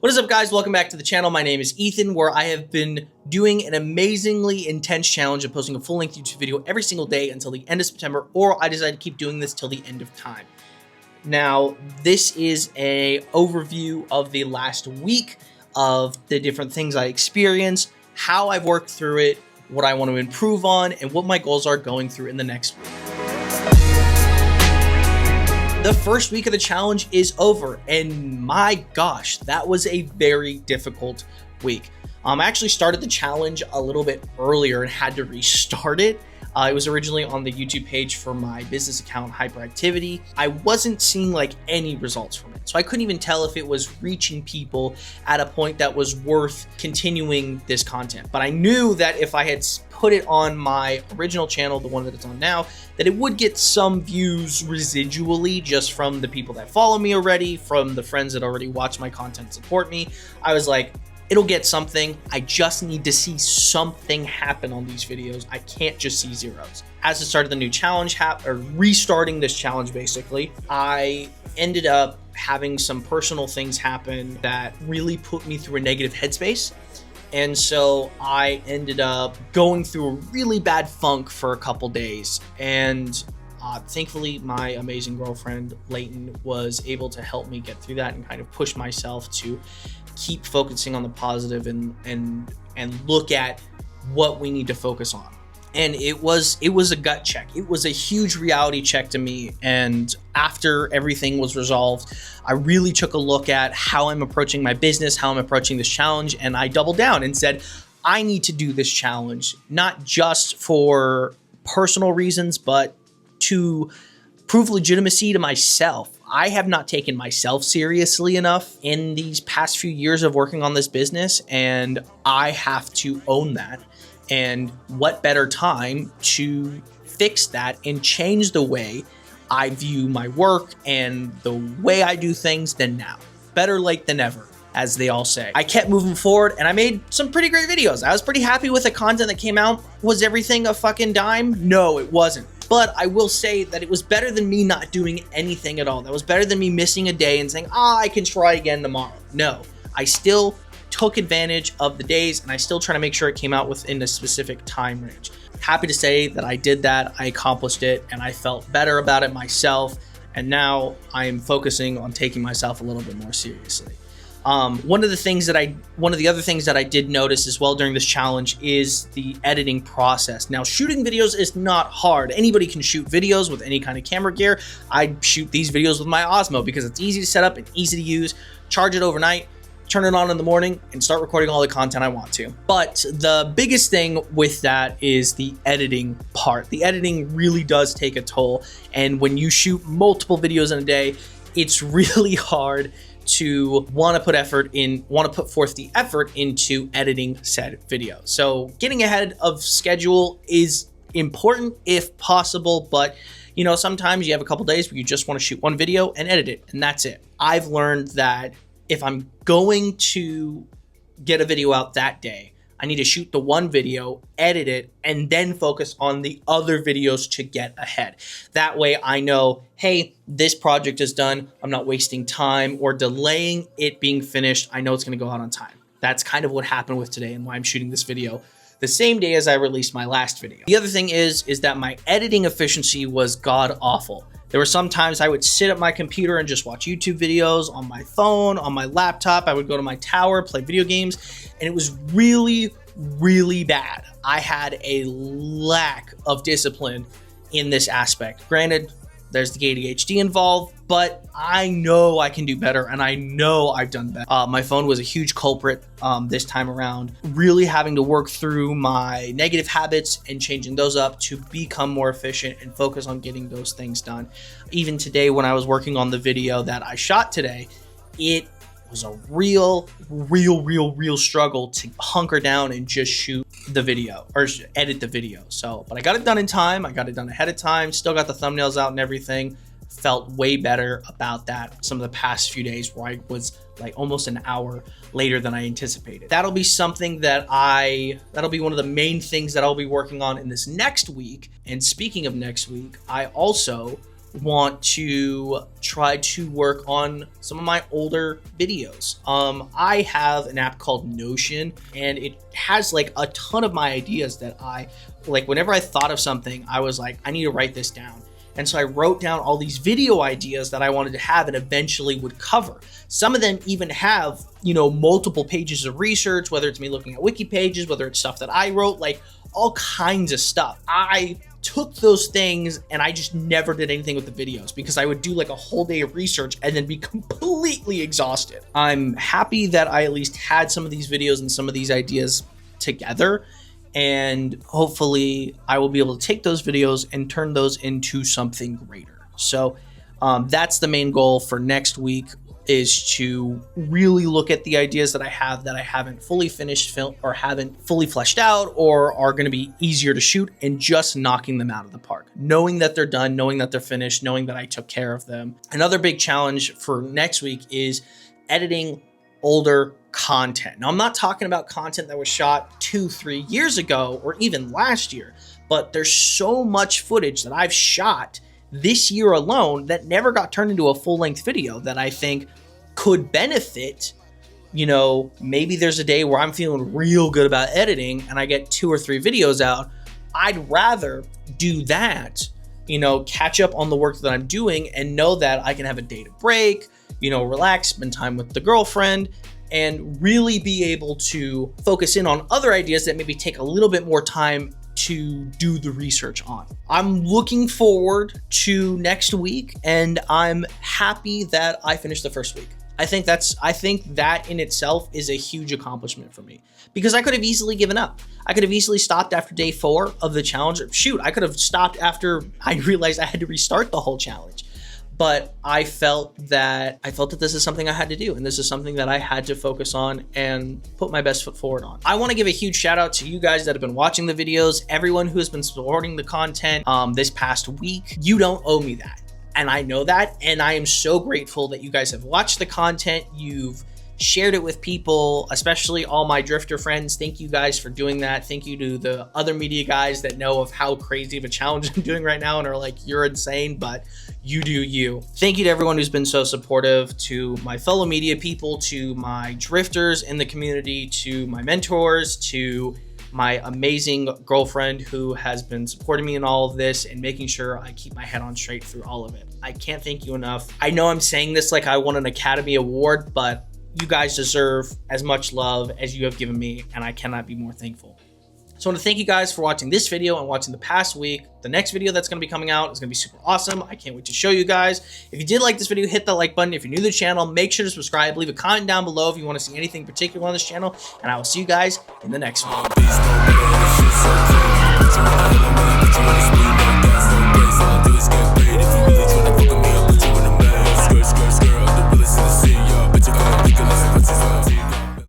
What is up, guys? Welcome back to the channel. My name is Ethan, where I have been doing an amazingly intense challenge of posting a full-length YouTube video every single day until the end of September, or I decided to keep doing this till the end of time. Now, this is an overview of the last week of the different things I experienced, how I've worked through it, what I want to improve on, and what my goals are going through in the next week. The first week of the challenge is over, and my gosh, that was a very difficult week. I actually started the challenge a little bit earlier and had to restart it. It was originally on the YouTube page for my business account, Hyper.activity. I wasn't seeing like any results from it, so I couldn't even tell if it was reaching people at a point that was worth continuing this content. But I knew that if I had put it on my original channel, the one that it's on now, that it would get some views residually just from the people that follow me already, from the friends that already watch my content, support me. I was like, it'll get something. I just need to see something happen on these videos. I can't just see zeros. As I started the new challenge, or restarting this challenge basically, I ended up having some personal things happen that really put me through a negative headspace. And so I ended up going through a really bad funk for a couple days. And thankfully, my amazing girlfriend, Layton, was able to help me get through that and kind of push myself to keep focusing on the positive and look at what we need to focus on. And it was a gut check. It was a huge reality check to me. And after everything was resolved, I really took a look at how I'm approaching my business, how I'm approaching this challenge. And I doubled down and said, I need to do this challenge, not just for personal reasons, but to prove legitimacy to myself. I have not taken myself seriously enough in these past few years of working on this business, and I have to own that. And what better time to fix that and change the way I view my work and the way I do things than now. Better late than never, as they all say. I kept moving forward and I made some pretty great videos. I was pretty happy with the content that came out. Was everything a fucking dime? No, it wasn't. But I will say that it was better than me not doing anything at all. That was better than me missing a day and saying, I can try again tomorrow. No, I still took advantage of the days and I still try to make sure it came out within a specific time range. Happy to say that I did that, I accomplished it, and I felt better about it myself. And now I am focusing on taking myself a little bit more seriously. One of the other things that I did notice as well during this challenge is the editing process. Now, shooting videos is not hard. Anybody can shoot videos with any kind of camera gear. I shoot these videos with my Osmo because it's easy to set up and easy to use. Charge it overnight, turn it on in the morning, and start recording all the content I want to. But the biggest thing with that is the editing part. The editing really does take a toll. And when you shoot multiple videos in a day, it's really hard to want to put forth the effort into editing said video. So getting ahead of schedule is important if possible, but you know, sometimes you have a couple days where you just want to shoot one video and edit it, and that's it. I've learned that if I'm going to get a video out that day, I need to shoot the one video, edit it, and then focus on the other videos to get ahead. That way I know, hey, this project is done. I'm not wasting time or delaying it being finished. I know it's going to go out on time. That's kind of what happened with today and why I'm shooting this video the same day as I released my last video. The other thing is that my editing efficiency was god awful. There were some times I would sit at my computer and just watch YouTube videos on my phone, on my laptop. I would go to my tower, play video games, and it was really, really bad. I had a lack of discipline in this aspect. Granted, there's the ADHD involved, but I know I can do better, and I know I've done better. My phone was a huge culprit this time around. Really having to work through my negative habits and changing those up to become more efficient and focus on getting those things done. Even today, when I was working on the video that I shot today, it was a real struggle to hunker down and just shoot the video or edit the video. So, but I got it done in time. I got it done ahead of time. Still got the thumbnails out and everything. Felt way better about that some of the past few days where I was like almost an hour later than I anticipated. That'll be something that that'll be one of the main things that I'll be working on in this next week. And speaking of next week, I also want to try to work on some of my older videos. I have an app called Notion, and it has like a ton of my ideas that I like. Whenever I thought of something, I was like, I need to write this down. And so I wrote down all these video ideas that I wanted to have and eventually would cover. Some of them even have, multiple pages of research, whether it's me looking at wiki pages, whether it's stuff that I wrote, like all kinds of stuff. I took those things and I just never did anything with the videos because I would do like a whole day of research and then be completely exhausted. I'm happy that I at least had some of these videos and some of these ideas together. And hopefully I will be able to take those videos and turn those into something greater. So that's the main goal for next week, is to really look at the ideas that I have that I haven't fully finished film or haven't fully fleshed out or are going to be easier to shoot, and just knocking them out of the park, knowing that they're done, knowing that they're finished, knowing that I took care of them. Another big challenge for next week is editing older content. Now, I'm not talking about content that was shot 2-3 years ago or even last year, but there's so much footage that I've shot this year alone that never got turned into a full-length video that I think could benefit. Maybe there's a day where I'm feeling real good about editing and I get 2 or 3 videos out. I'd rather do that, catch up on the work that I'm doing and know that I can have a day to break, relax, spend time with the girlfriend, and really be able to focus in on other ideas that maybe take a little bit more time to do the research on. I'm looking forward to next week, and I'm happy that I finished the first week. I think that in itself is a huge accomplishment for me, because I could have easily given up. I could have easily stopped after day 4 of the challenge. Shoot, I could have stopped after I realized I had to restart the whole challenge. But I felt that this is something I had to do, and this is something that I had to focus on and put my best foot forward on. I want to give a huge shout out to you guys that have been watching the videos, everyone who has been supporting the content this past week. You don't owe me that, and I know that, and I am so grateful that you guys have watched the content. You've shared it with people, especially all my drifter friends. Thank you guys for doing that. Thank you to the other media guys that know of how crazy of a challenge I'm doing right now and are like, you're insane, but you do you. Thank you to everyone who's been so supportive, to my fellow media people, to my drifters in the community, to my mentors, to my amazing girlfriend who has been supporting me in all of this and making sure I keep my head on straight through all of it. I can't thank you enough. I know I'm saying this like I won an Academy Award, but you guys deserve as much love as you have given me, and I cannot be more thankful. So I want to thank you guys for watching this video and watching the past week. The next video that's going to be coming out is going to be super awesome. I can't wait to show you guys. If you did like this video, hit that like button. If you're new to the channel, make sure to subscribe. Leave a comment down below if you want to see anything particular on this channel, and I will see you guys in the next one.